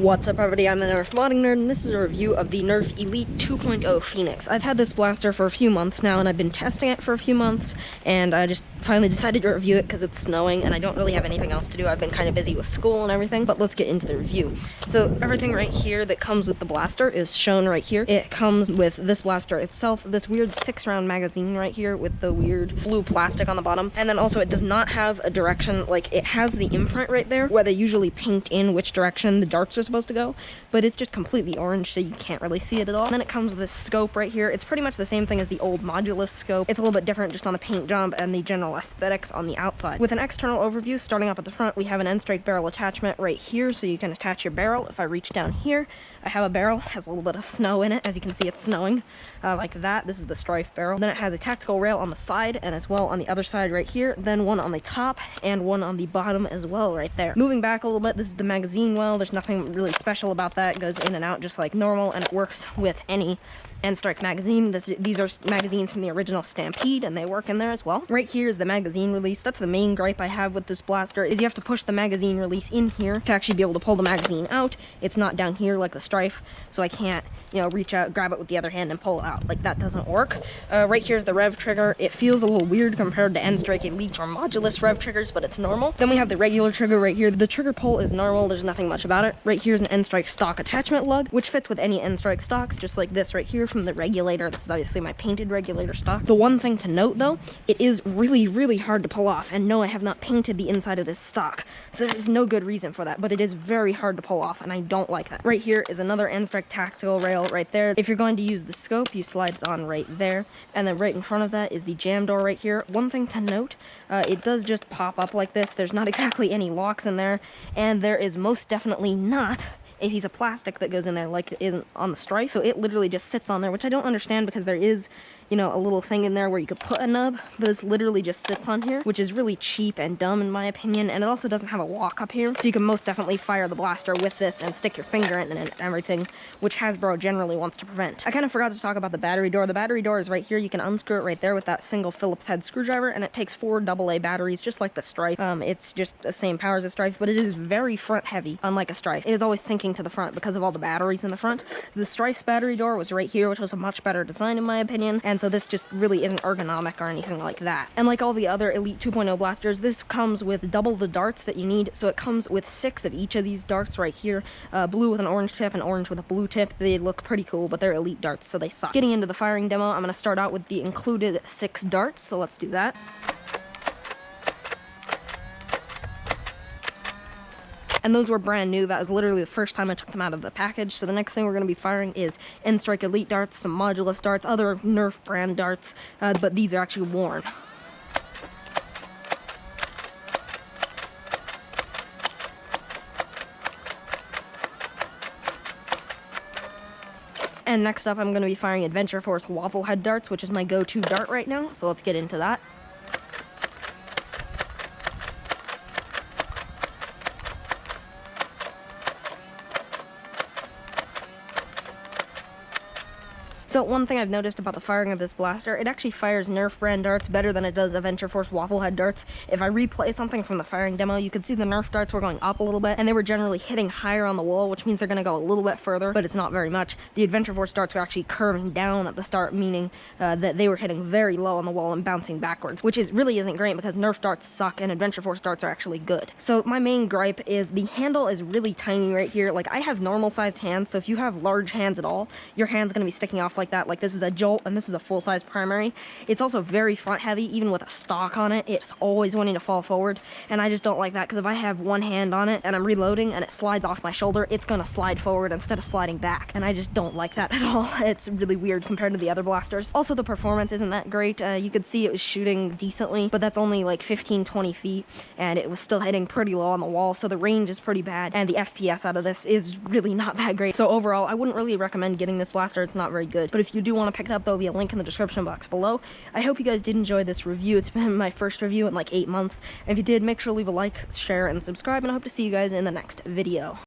What's up everybody, I'm the NerfModdingNerd, and this is a review of the Nerf Elite 2.0 Phoenix. I've had this blaster for a few months now, and I've been testing it for a few months, and I just finally decided to review it because it's snowing, and I don't really have anything else to do. I've been kind of busy with school and everything, but let's get into the review. So everything right here that comes with the blaster is shown right here. It comes with this blaster itself, this weird 6-round magazine right here with the weird blue plastic on the bottom, and then also it does not have a direction. Like, it has the imprint right there, where they usually paint in which direction the darts are supposed to go, but it's just completely orange, so you can't really see it at all. And then it comes with this scope right here. It's pretty much the same thing as the old modulus scope. It's a little bit different just on the paint job and the general aesthetics on the outside. With an external overview, starting up at the front, we have an end strike barrel attachment right here, so you can attach your barrel. If I reach down here, I have a barrel, has a little bit of snow in it. As you can see, it's snowing like that. This is the Stryfe barrel. Then it has a tactical rail on the side, and as well on the other side right here, then one on the top and one on the bottom as well right there. Moving back a little bit, this is the magazine well. There's nothing really special about that. It goes in and out just like normal, and it works with any end strike magazine. These are magazines from the original Stampede, and they work in there as well. Right here is the magazine release. That's the main gripe I have with this blaster, is you have to push the magazine release in here to actually be able to pull the magazine out. It's not down here like the Stryfe, so I can't, you know, reach out, grab it with the other hand and pull it out. Like, that doesn't work. Right here's the Rev Trigger. It feels a little weird compared to end strike Elite or modulus Rev Triggers, but it's normal. Then we have the regular trigger right here. The trigger pull is normal. There's nothing much about it. Right here's an end strike stock attachment lug, which fits with any end strike stocks, just like this right here from the regulator. This is obviously my painted regulator stock. The one thing to note though, it is really hard to pull off, and no, I have not painted the inside of this stock, so there's no good reason for that, but it is very hard to pull off, and I don't like that. Right here is another end strike tactical rail right there. If you're going to use the scope, you slide it on right there, and then right in front of that is the jam door right here. One thing to note, it does just pop up like this. There's not exactly any locks in there, and there is most definitely not a piece of plastic that goes in there like it isn't on the Stryfe. So it literally just sits on there, which I don't understand, because there is, you know, a little thing in there where you could put a nub, but this literally just sits on here, which is really cheap and dumb in my opinion. And it also doesn't have a lock up here, so you can most definitely fire the blaster with this and stick your finger in it and everything, which Hasbro generally wants to prevent. I kind of forgot to talk about the battery door. The battery door is right here. You can unscrew it right there with that single Phillips head screwdriver, and it takes 4 AA batteries, just like the Stryfe. It's just the same power as a Stryfe, but it is very front heavy, unlike a Stryfe. It is always sinking to the front because of all the batteries in the front. The Stryfe's battery door was right here, which was a much better design in my opinion, and so this just really isn't ergonomic or anything like that. And like all the other Elite 2.0 blasters, this comes with double the darts that you need, so it comes with 6 of each of these darts right here. Blue with an orange tip and orange with a blue tip. They look pretty cool, but they're Elite darts, so they suck. Getting into the firing demo, I'm going to start out with the included 6 darts, so let's do that. And those were brand new. That was literally the first time I took them out of the package. So the next thing we're going to be firing is end strike Elite darts, some modulus darts, other Nerf brand darts, but these are actually worn. And next up, I'm going to be firing Adventure Force Waffle head darts, which is my go-to dart right now. So let's get into that. So one thing I've noticed about the firing of this blaster, it actually fires Nerf brand darts better than it does Adventure Force Waffle head darts. If I replay something from the firing demo, you can see the Nerf darts were going up a little bit, and they were generally hitting higher on the wall, which means they're going to go a little bit further, but it's not very much. The Adventure Force darts were actually curving down at the start, meaning that they were hitting very low on the wall and bouncing backwards, which really isn't great because Nerf darts suck and Adventure Force darts are actually good. So my main gripe is the handle is really tiny right here. Like, I have normal sized hands, so if you have large hands at all, your hand's going to be sticking off like that. Like, this is a jolt and this is a full-size primary. It's also very front heavy. Even with a stock on it, it's always wanting to fall forward, and I just don't like that, because if I have one hand on it and I'm reloading and it slides off my shoulder, it's gonna slide forward instead of sliding back, and I just don't like that at all. It's really weird compared to the other blasters. Also, the performance isn't that great. You could see it was shooting decently, but that's only like 15-20 feet, and it was still hitting pretty low on the wall, so the range is pretty bad, and the FPS out of this is really not that great. So overall, I wouldn't really recommend getting this blaster. It's not very good, but if you do want to pick it up, there'll be a link in the description box below. I hope you guys did enjoy this review. It's been my first review in like 8 months. If you did, make sure to leave a like, share, and subscribe, and I hope to see you guys in the next video.